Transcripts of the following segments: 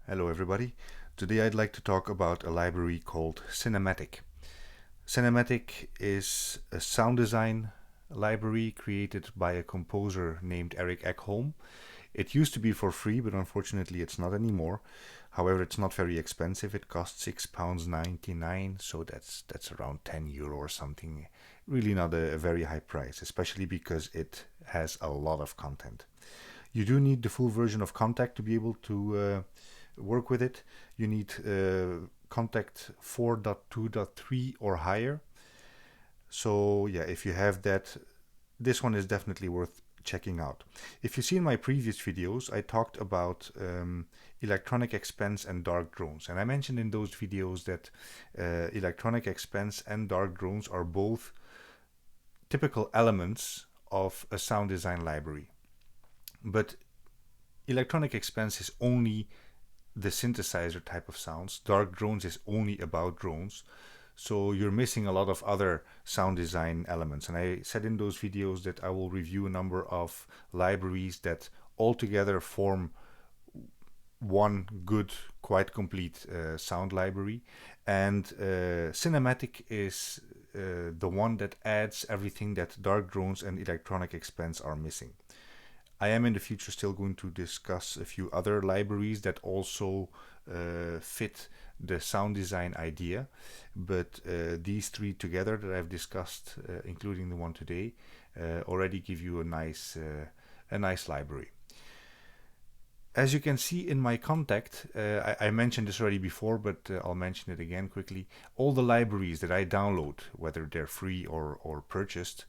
Hello everybody. Today I'd like to talk about a library called Cinematic. Cinematic is a sound design library created by a composer named Eric Ekholm. It used to be for free, but unfortunately it's not anymore. However, it's not very expensive. It costs £6.99, so that's around €10 or something. Really not a very high price, especially because it has a lot of content. You do need the full version of Kontakt to be able to work with it. You need Kontakt 4.2.3 or higher. So yeah, if you have that, this one is definitely worth checking out. If you see in my previous videos, I talked about electronic expense and dark drones. And I mentioned in those videos that electronic expense and dark drones are both typical elements of a sound design library. But electronic expense is only the synthesizer type of sounds. Dark drones is only about drones. So you're missing a lot of other sound design elements. And I said in those videos that I will review a number of libraries that altogether form one good, quite complete sound library. And Cinematic is the one that adds everything that dark drones and electronic expense are missing. I am in the future still going to discuss a few other libraries that also fit the sound design idea, but these three together that I've discussed, including the one today, already give you a nice library. As you can see in my Kontakt, I mentioned this already before, but I'll mention it again quickly. All the libraries that I download, whether they're free or purchased,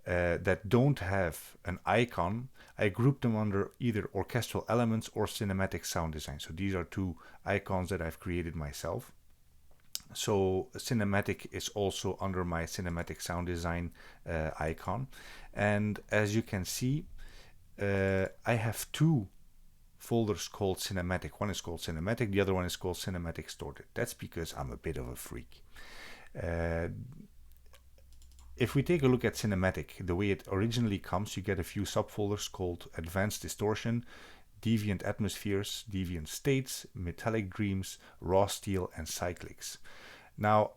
that don't have an icon, I group them under either orchestral elements or cinematic sound design. So these are two icons that I've created myself. So cinematic is also under my cinematic sound design icon. And as you can see, I have two folders called cinematic. One is called cinematic, the other one is called cinematic stored. That's because I'm a bit of a freak. If we take a look at cinematic, the way it originally comes, you get a few subfolders called advanced distortion, deviant atmospheres, deviant states, metallic dreams, raw steel, and cyclics. Now,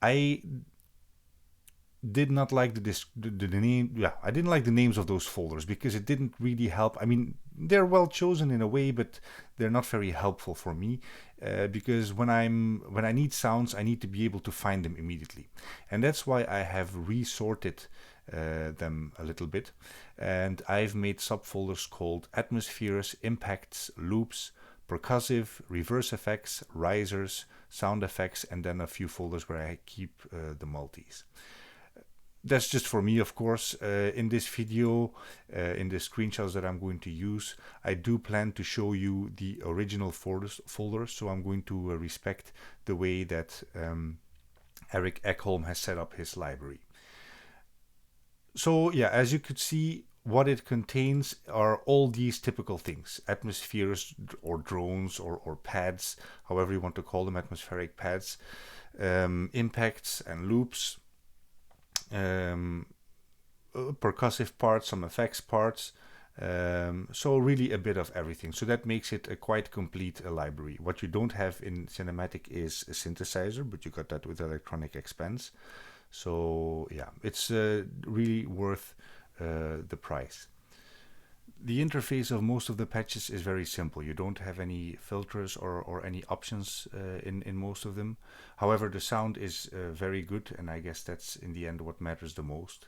I did not like the name. Yeah, I didn't like the names of those folders because it didn't really help. I mean, they're well chosen in a way, but they're not very helpful for me because when I need sounds, I need to be able to find them immediately, and that's why I have resorted them a little bit, and I've made subfolders called atmospheres, impacts, loops, percussive, reverse effects, risers, sound effects, and then a few folders where I keep the multis. That's just for me, of course. In this video, in the screenshots that I'm going to use, I do plan to show you the original folders, so I'm going to respect the way that Eric Ekholm has set up his library. So yeah, as you could see, what it contains are all these typical things: atmospheres or drones or pads, however you want to call them, atmospheric pads, impacts and loops, percussive parts, some effects parts, so really a bit of everything. So that makes it a quite complete library. What you don't have in cinematic is a synthesizer, but you got that with electronic expense. So yeah, it's really worth the price. The interface of most of the patches is very simple. You don't have any filters or any options in most of them. However, the sound is very good, and I guess that's in the end what matters the most.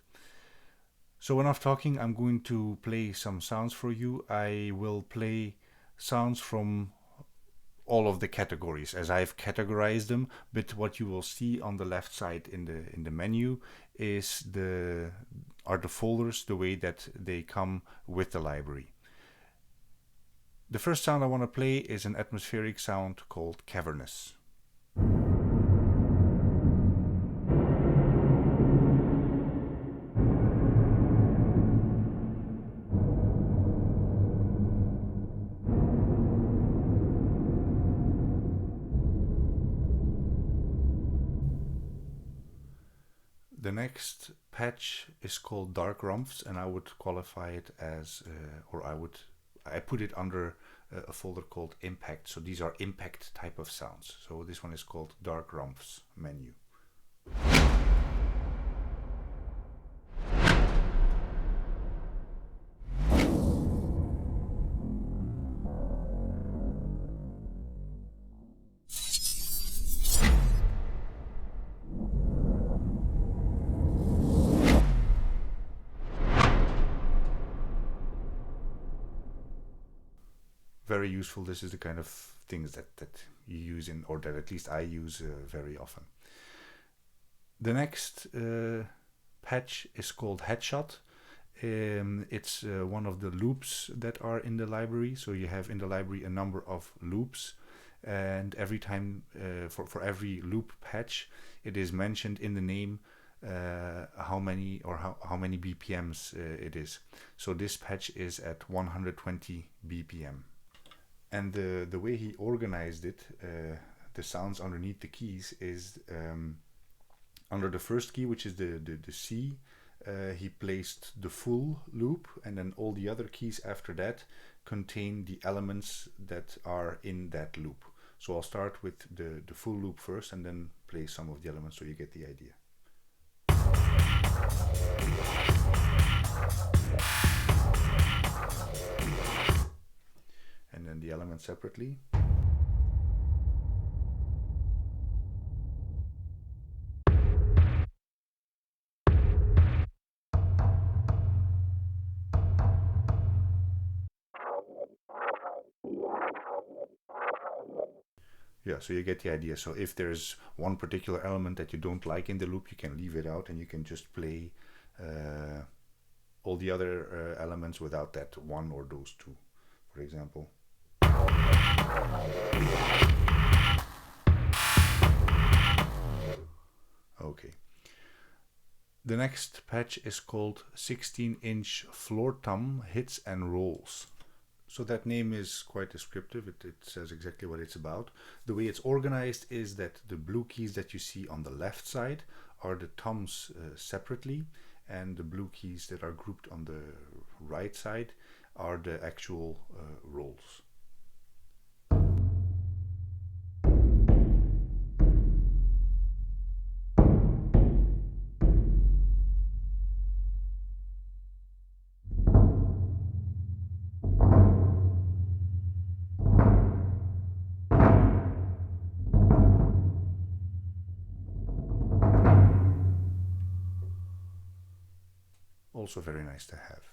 So enough talking, I'm going to play some sounds for you. I will play sounds from all of the categories as I've categorized them, but what you will see on the left side in the menu is the folders, the way that they come with the library. The first sound I want to play is an atmospheric sound called Cavernous. The next patch is called Dark Rums, and I would qualify it as, I put it under a folder called impact. So these are impact type of sounds. So this one is called Dark Rums menu. Very useful. This is the kind of things that you use in, or that at least I use very often. The next patch is called Headshot. It's one of the loops that are in the library. So you have in the library a number of loops, and every time for every loop patch, it is mentioned in the name how many BPMs it is. So this patch is at 120 BPM. And the way he organized it, the sounds underneath the keys, is under the first key, which is the C, he placed the full loop, and then all the other keys after that contain the elements that are in that loop. So I'll start with the full loop first and then play some of the elements so you get the idea. And then the elements separately. Yeah, so you get the idea. So if there's one particular element that you don't like in the loop, you can leave it out and you can just play all the other elements without that one or those two, for example. Okay. The next patch is called 16-inch floor tom hits and rolls. So that name is quite descriptive. It says exactly what it's about. The way it's organized is that the blue keys that you see on the left side are the toms separately, and the blue keys that are grouped on the right side are the actual rolls. Also very nice to have.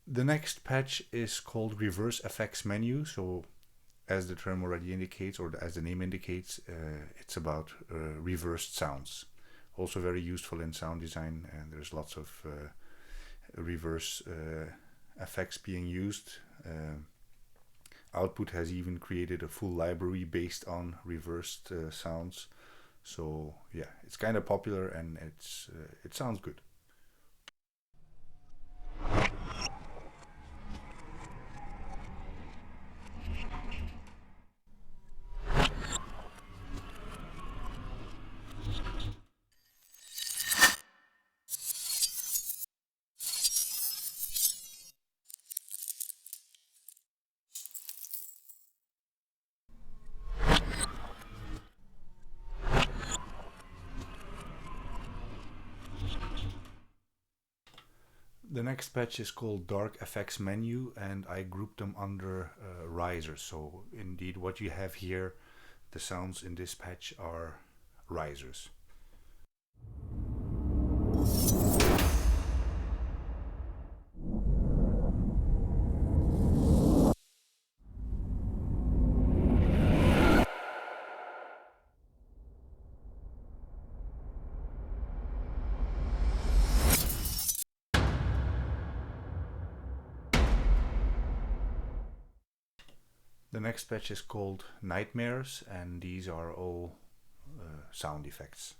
The next patch is called Reverse Effects Menu. So as the term already indicates, or as the name indicates, it's about reversed sounds. Also very useful in sound design, and there's lots of reverse effects being used. Output has even created a full library based on reversed sounds. So yeah, it's kind of popular, and it sounds good. The next patch is called Dark Effects Menu, and I grouped them under risers. So indeed what you have here, the sounds in this patch are risers. The next patch is called Nightmares, and these are all sound effects.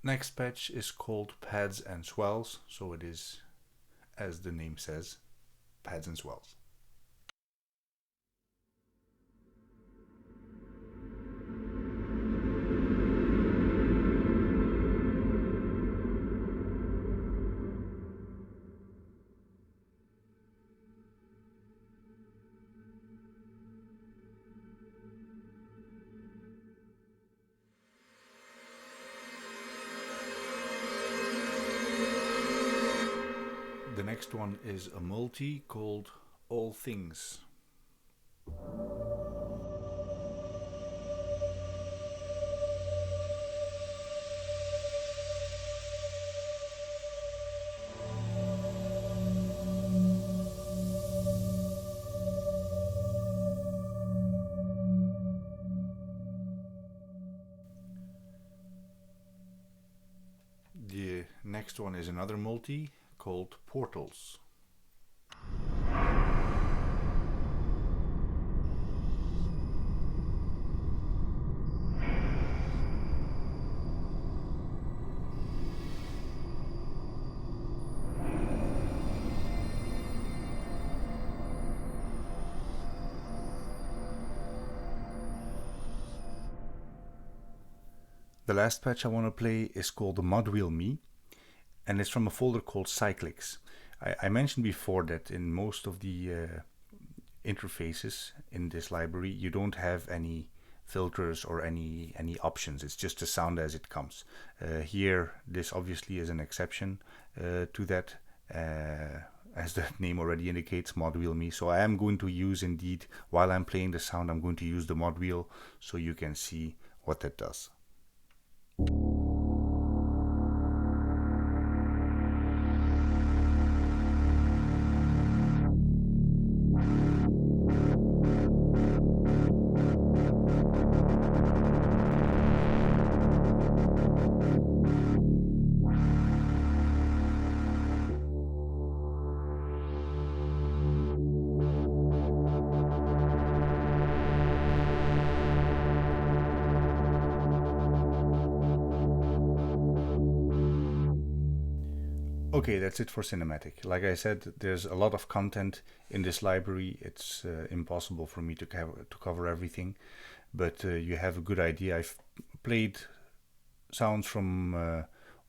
Next patch is called Pads and Swells, so it is, as the name says, pads and swells. The next one is a multi called All Things. The next one is another multi called Portals. The last patch I want to play is called the Modwheel Me, and it's from a folder called Cyclics. I mentioned before that in most of the interfaces in this library you don't have any filters or any options. It's just the sound as it comes. Here this obviously is an exception to that, as the name already indicates, Modwheel Me. So I am going to use, indeed, while I'm playing the sound, I'm going to use the mod wheel so you can see what that does. Okay, that's it for cinematic. Like I said, there's a lot of content in this library. It's impossible for me to cover everything, but you have a good idea. I've played sounds from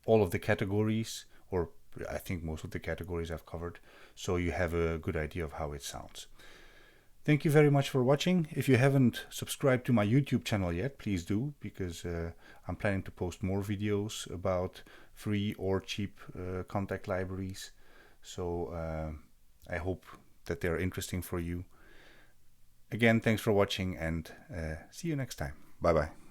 all of the categories, or I think most of the categories I've covered, so you have a good idea of how it sounds. Thank you very much for watching. If you haven't subscribed to my YouTube channel yet, please do, because I'm planning to post more videos about free or cheap Kontakt libraries. So I hope that they're interesting for you. Again, thanks for watching, and see you next time. Bye bye.